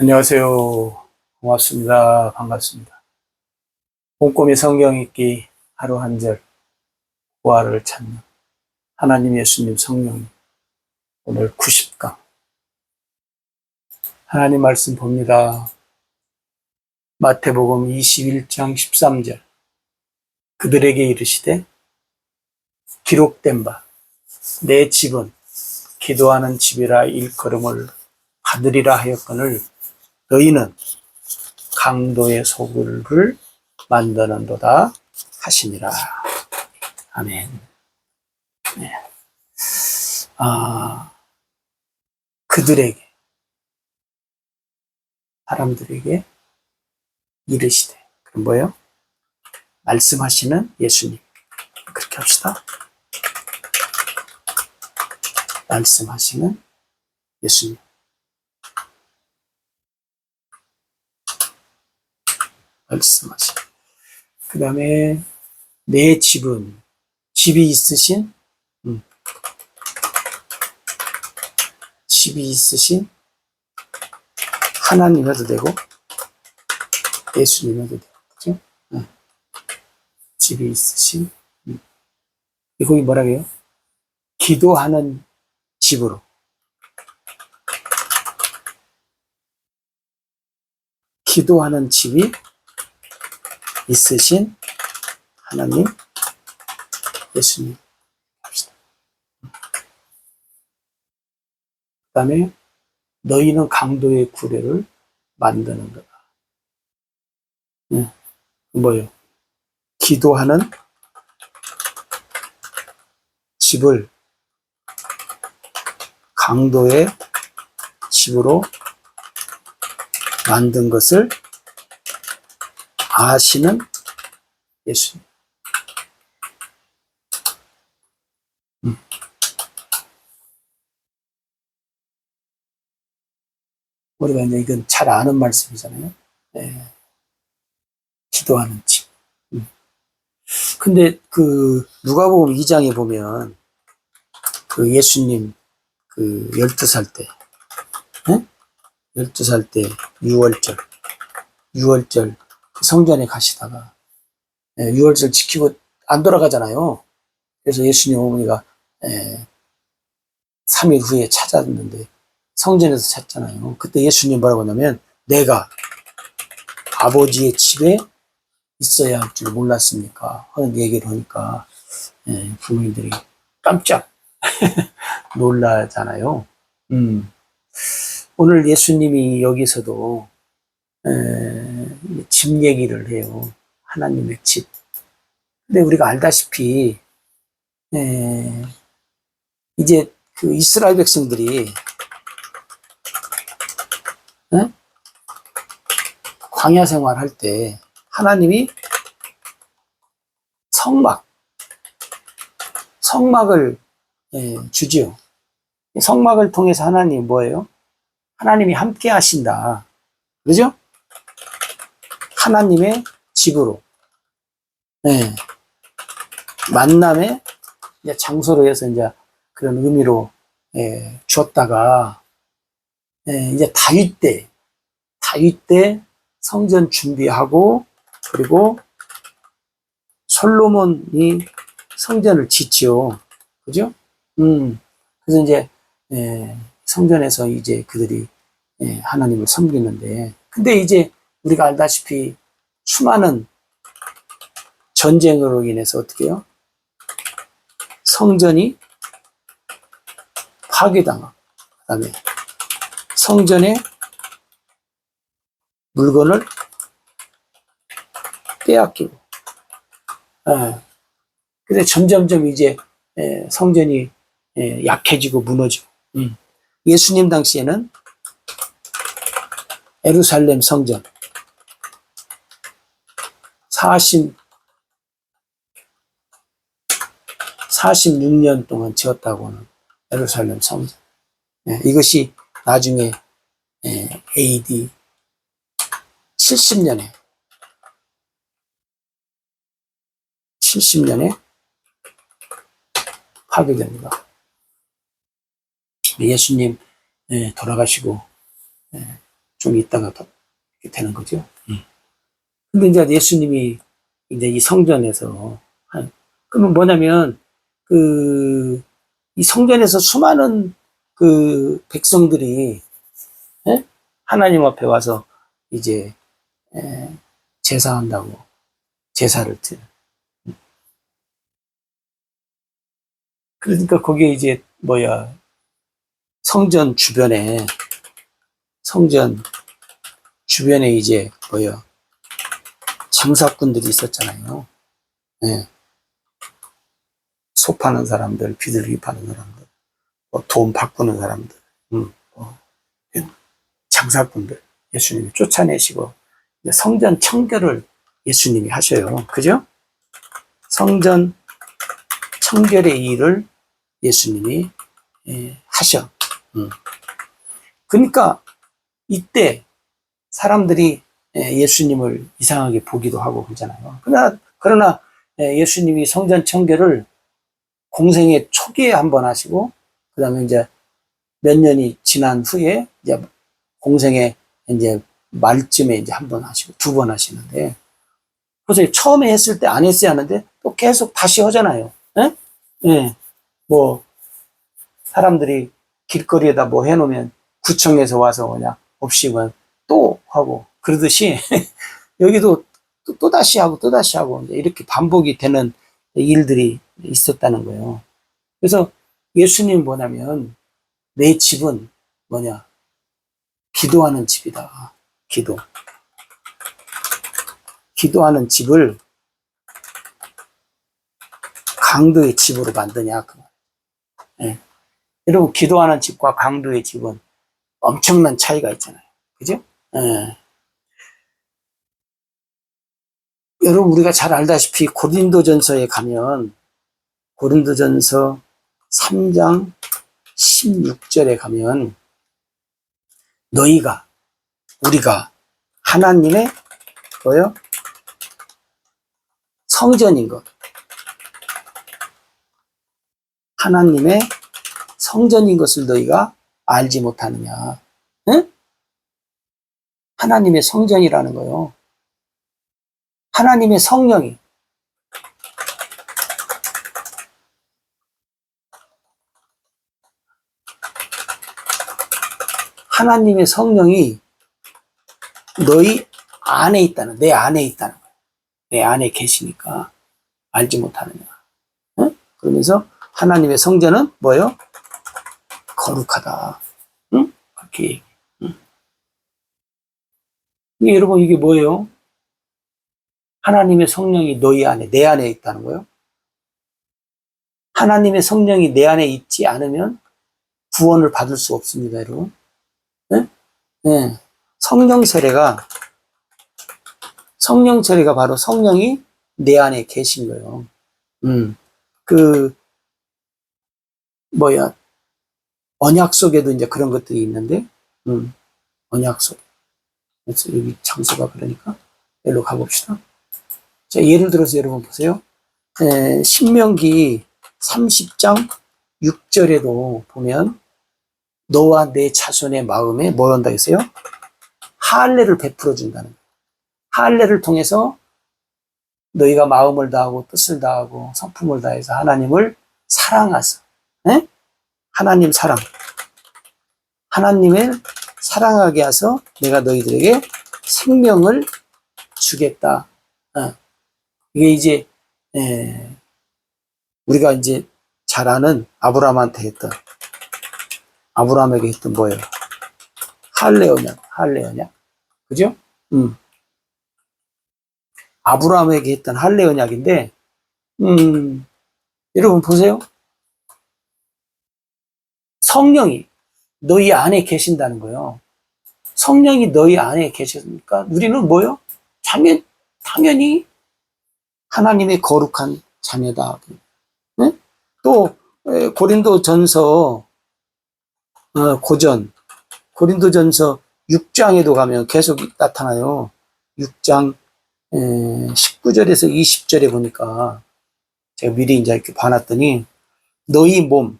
안녕하세요. 고맙습니다. 반갑습니다. 꼼꼼히 성경 읽기 하루 한 절, 부활을 찾는 하나님 예수님 성령 오늘 90강 하나님 말씀 봅니다. 마태복음 21장 13절 그들에게 이르시되 기록된 바 내 집은 기도하는 집이라 일컬음을 받으리라 하였거늘 너희는 강도의 소굴을 만드는도다 하시니라. 아멘. 네. 그들에게, 사람들에게 이르시되. 그럼 뭐예요? 말씀하시는 예수님. 그렇게 합시다. 말씀하시는 예수님. 말씀하시는. 그 다음에 내 집은, 집이 있으신, 집이 있으신 하나님 해도 되고 예수님 해도 되고, 그죠? 집이 있으신, 거기 뭐라고 해요? 기도하는 집으로. 기도하는 집이 있으신 하나님, 예수님 합시다. 그 다음에 너희는 강도의 구례를 만드는 거다. 뭐예요? 기도하는 집을 강도의 집으로 만든 것을 아시는 예수님. 우리가 이제 이건 잘 아는 말씀이잖아요. 네. 기도하는 집. 근데 누가복음 2장에 보면 그 예수님 12살 때, 12살 때 6월절 성전에 가시다가 6월절 지키고 안 돌아가잖아요. 그래서 예수님 어머니가 3일 후에 찾았는데 성전에서 찾잖아요. 그때 예수님 뭐라고 하냐면 내가 아버지의 집에 있어야 할 줄 몰랐습니까? 하는 얘기를 하니까 부모님들이 깜짝 놀라잖아요. 오늘 예수님이 여기서도 집 얘기를 해요. 하나님의 집. 근데 우리가 알다시피 이제 그 이스라엘 백성들이 광야 생활할 때 하나님이 성막을 주지요. 성막을 통해서 하나님이 뭐예요? 하나님이 함께 하신다. 그죠? 하나님의 집으로. 만남의 장소로 해서 이제 그런 의미로 주었다가 이제 다윗 때 성전 준비하고 그리고 솔로몬이 성전을 짓죠. 그죠? 그래서 이제 성전에서 이제 그들이 하나님을 섬기는데, 근데 이제 우리가 알다시피 수많은 전쟁으로 인해서 어떻게 해요? 성전이 파괴당하고, 그 다음에 성전에 물건을 빼앗기고, 그래서 점점점 이제 성전이 약해지고 무너지고. 예수님 당시에는 예루살렘 성전 46년 동안 지었다고 하는 예루살렘 성전. 이것이 나중에 AD 70년에 파괴됩니다. 예수님 돌아가시고 좀 있다가 또 이렇게 되는 거죠. 근데 이제 예수님이 이제 이 성전에서, 그러면 뭐냐면, 이 성전에서 수많은 백성들이, 예? 하나님 앞에 와서 이제, 제사한다고, 제사를 드려. 그러니까 거기에 이제, 성전 주변에, 성전 주변에 이제, 장사꾼들이 있었잖아요. 예. 소 파는 사람들, 비둘기 파는 사람들, 돈 바꾸는 사람들, 장사꾼들, 예수님이 쫓아내시고, 성전 청결을 예수님이 하셔요. 그죠? 성전 청결의 일을 예수님이 하셔. 그러니까 이때 사람들이 예수님을 이상하게 보기도 하고 그러잖아요. 그러나 예수님이 성전 청결을 공생의 초기에 한번 하시고, 그 다음에 이제 몇 년이 지난 후에 이제 공생의 이제 말쯤에 이제 한 번 하시고 두 번 하시는데, 그래서 처음에 했을 때 안 했어야 하는데 또 계속 다시 하잖아요. 예? 예. 사람들이 길거리에다 뭐 해놓으면 구청에서 와서 그냥 없이면 또 하고 그러듯이 여기도 또 다시 하고 또 다시 하고 이렇게 반복이 되는 일들이 있었다는 거예요. 그래서 예수님 뭐냐면 내 집은 기도하는 집이다. 기도하는 집을 강도의 집으로 만드냐. 예. 여러분 기도하는 집과 강도의 집은 엄청난 차이가 있잖아요. 그죠? 예. 여러분 우리가 잘 알다시피 고린도전서에 가면 고린도전서 3장 16절에 가면 우리가 하나님의 성전인 것, 하나님의 성전인 것을 너희가 알지 못하느냐. 응? 하나님의 성전이라는 거요. 하나님의 성령이 너희 안에 있다는, 내 안에 있다는 거예요. 내 안에 계시니까 알지 못하느냐. 응? 그러면서 하나님의 성전은 거룩하다. 응? 그렇게. 응? 여러분 이게 뭐예요? 하나님의 성령이 너희 안에, 내 안에 있다는 거예요. 하나님의 성령이 내 안에 있지 않으면 구원을 받을 수 없습니다, 여러분. 네? 네. 성령 세례가 바로 성령이 내 안에 계신 거예요. 언약 속에도 이제 그런 것들이 있는데, 언약 속에. 그래서 여기 장소가 그러니까, 여기로 가봅시다. 자, 예를 들어서 여러분 보세요. 신명기 30장 6절에도 보면, 너와 내 자손의 마음에 뭐 한다 했어요? 할례를 베풀어 준다는 거예요. 할례를 통해서 너희가 마음을 다하고 뜻을 다하고 성품을 다해서 하나님을 사랑하사. 네? 하나님 사랑. 하나님을 사랑하게 해서 내가 너희들에게 생명을 주겠다. 이게 이제 우리가 이제 잘 아는 아브라함에게 했던 뭐예요? 할례 언약. 그죠? 아브라함에게 했던 할례 언약인데, 여러분 보세요. 성령이 너희 안에 계신다는 거예요. 성령이 너희 안에 계시니까 우리는 뭐요? 당연히 하나님의 거룩한 자녀다. 네? 또 고린도전서 고린도전서 6장에도 가면 계속 나타나요. 6장 19절에서 20절에 보니까 제가 미리 이제 이렇게 봐놨더니 너희 몸,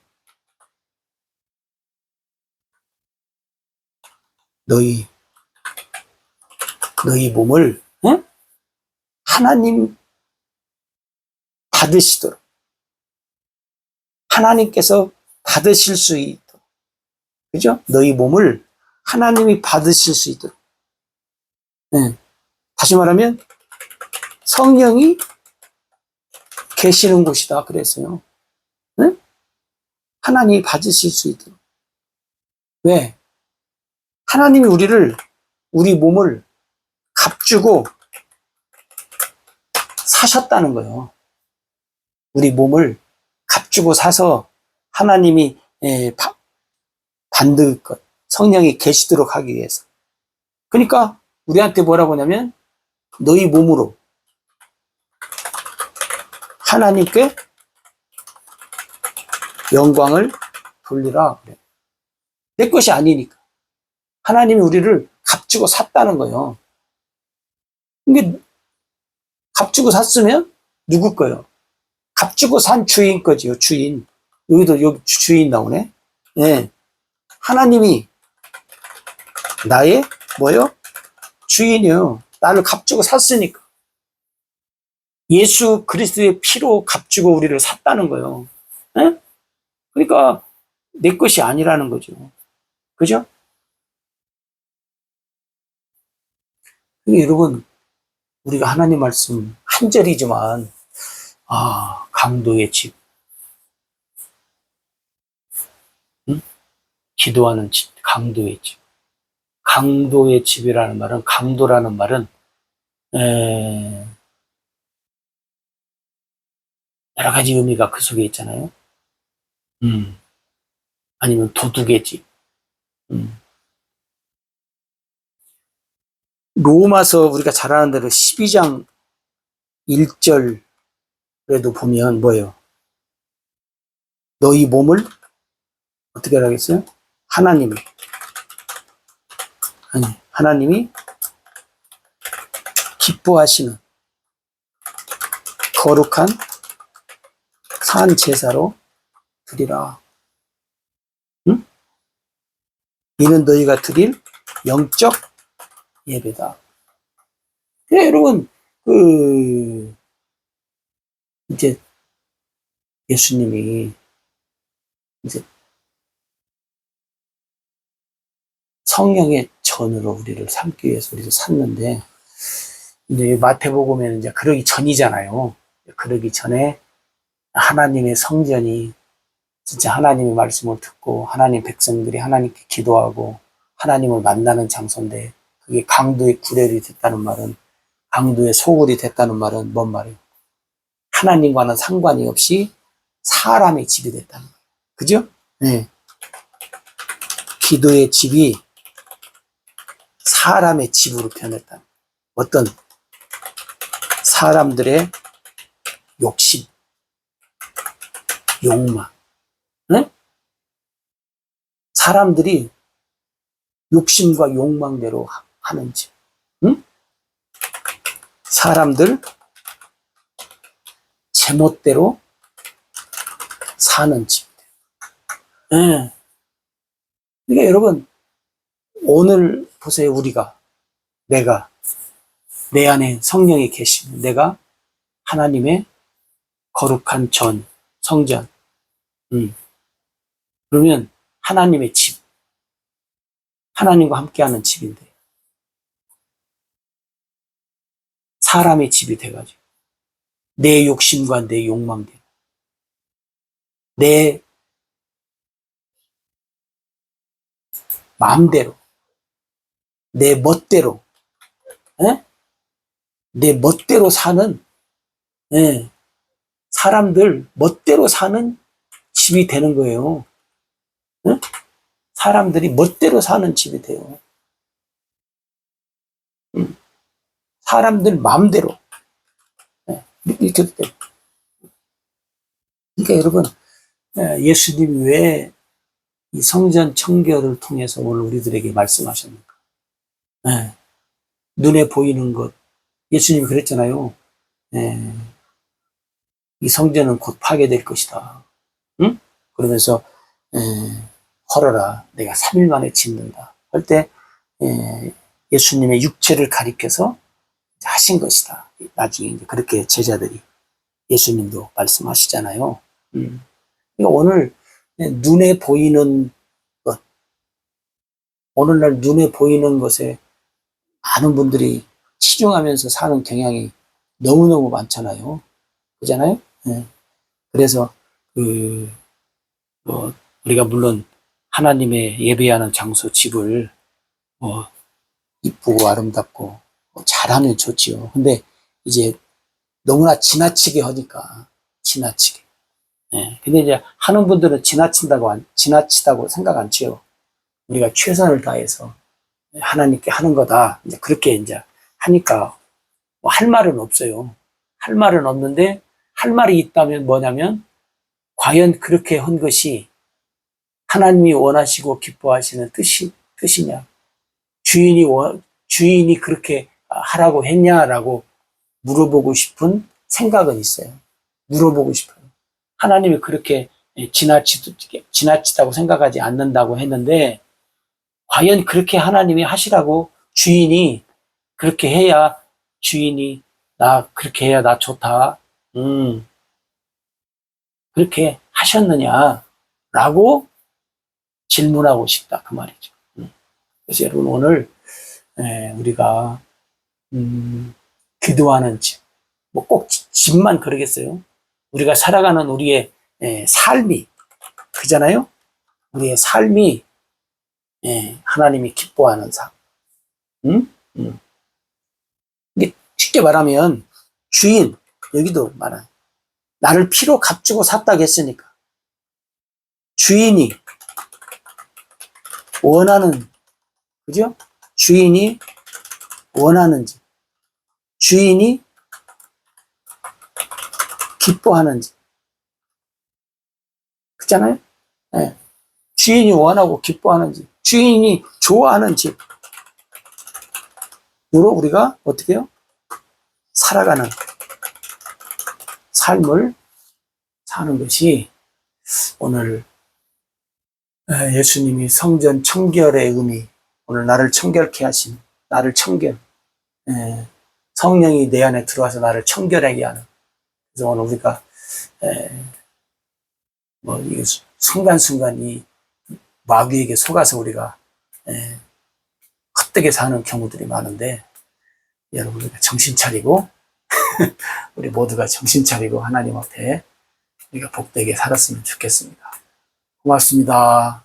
너희 몸을 하나님 받으시도록, 하나님께서 받으실 수 있도록, 그죠? 너희 몸을 하나님이 받으실 수 있도록. 다시 말하면 성령이 계시는 곳이다 그랬어요. 하나님이 받으실 수 있도록. 왜? 하나님이 우리 몸을 값주고 사셨다는 거예요. 우리 몸을 값주고 사서 하나님이 받을 것, 성령이 계시도록 하기 위해서. 그러니까 우리한테 뭐라고 하냐면 너희 몸으로 하나님께 영광을 돌리라. 그래. 내 것이 아니니까. 하나님이 우리를 값주고 샀다는 거예요. 근데 값주고 샀으면 누구 거예요? 값주고 산 주인 거지요, 주인. 여기 주인 나오네. 네. 하나님이 나의 뭐요? 주인이요. 나를 값주고 샀으니까. 예수 그리스도의 피로 값주고 우리를 샀다는 거예요. 네? 그러니까 내 것이 아니라는 거죠. 그죠? 여러분, 우리가 하나님 말씀 한 절이지만 강도의 집, 기도하는 집, 강도의 집. 강도의 집이라는 말은, 강도라는 말은 여러 가지 의미가 그 속에 있잖아요. 아니면 도둑의 집. 로마서 우리가 잘 아는 대로 12장 1절에도 보면 뭐예요? 너희 몸을 어떻게 하라겠어요? 하나님이 기뻐하시는 거룩한 산 제사로 드리라. 이는 너희가 드릴 영적 예배다. 네, 여러분, 이제 예수님이 이제 성령의 전으로 우리를 삼기 위해서 우리를 샀는데, 이제 마태복음에는 이제 그러기 전이잖아요. 그러기 전에 하나님의 성전이 진짜 하나님의 말씀을 듣고 하나님 백성들이 하나님께 기도하고 하나님을 만나는 장소인데, 그게 강도의 구렬이 됐다는 말은, 강도의 소굴이 됐다는 말은 뭔 말이에요? 하나님과는 상관이 없이 사람의 집이 됐다는 거예요. 그죠? 네. 기도의 집이 사람의 집으로 변했다. 어떤 사람들의 욕심, 욕망, 네? 사람들이 욕심과 욕망대로 하는 집, 응? 사람들 제멋대로 사는 집. 네. 그러니까 여러분, 오늘 보세요. 내가 내 안에 성령이 계시면 내가 하나님의 거룩한 성전, 그러면 하나님의 집, 하나님과 함께하는 집인데 사람의 집이 돼가지고 내 욕심과 내 욕망대로, 내 마음대로, 내 멋대로, 내 멋대로 사는, 사람들 멋대로 사는 집이 되는 거예요. 사람들이 멋대로 사는 집이 돼요. 사람들 마음대로. 이렇게 돼요. 그러니까 여러분, 예수님이 왜 이 성전 청결을 통해서 오늘 우리들에게 말씀하셨는가? 눈에 보이는 것. 예수님이 그랬잖아요. 이 성전은 곧 파괴될 것이다. 응? 그러면서 헐어라. 내가 3일 만에 짓는다. 할 때 예수님의 육체를 가리켜서 하신 것이다. 나중에 이제 그렇게 제자들이 예수님도 말씀하시잖아요. 그러니까 오늘 눈에 보이는 것, 오늘날 눈에 보이는 것에 많은 분들이 치중하면서 사는 경향이 너무너무 많잖아요. 그잖아요? 네. 그래서, 우리가 물론 하나님의 예배하는 장소, 집을, 이쁘고 아름답고 잘하면 좋지요. 근데 이제 너무나 지나치게 하니까, 지나치게. 예. 근데 이제 하는 분들은 지나치다고 생각 안 치요. 우리가 최선을 다해서 하나님께 하는 거다. 이제 그렇게 이제 하니까 뭐 할 말은 없어요. 할 말은 없는데 할 말이 있다면 뭐냐면 과연 그렇게 한 것이 하나님이 원하시고 기뻐하시는 뜻이냐. 주인이 그렇게 하라고 했냐라고 물어보고 싶은 생각은 있어요. 물어보고 싶어요. 하나님이 그렇게 지나치다고 생각하지 않는다고 했는데, 과연 그렇게 하나님이 하시라고 주인이 그렇게 해야 주인이 그렇게 해야 나 좋다. 그렇게 하셨느냐라고 질문하고 싶다. 그 말이죠. 그래서 여러분 오늘 우리가 기도하는 집, 뭐 꼭 집만 그러겠어요. 우리가 살아가는 우리의 삶이 그잖아요. 우리의 삶이 하나님이 기뻐하는 삶. 이게 쉽게 말하면 주인, 여기도 말하는 나를 피로 값주고 샀다고 했으니까 주인이 원하는, 그죠? 주인이 원하는지, 주인이 기뻐하는지, 그렇잖아요? 네. 주인이 원하고 기뻐하는지, 주인이 좋아하는지, 으로 우리가 어떻게 해요? 살아가는 삶을 사는 것이 오늘 예수님이 성전 청결의 의미, 오늘 나를 청결케 하신, 나를 청결, 성령이 내 안에 들어와서 나를 청결하게 하는. 그래서 오늘 우리가 이 순간순간 이 마귀에게 속아서 우리가 헛되게 사는 경우들이 많은데, 여러분 우리가 정신 차리고 우리 모두가 정신 차리고 하나님 앞에 우리가 복되게 살았으면 좋겠습니다. 고맙습니다.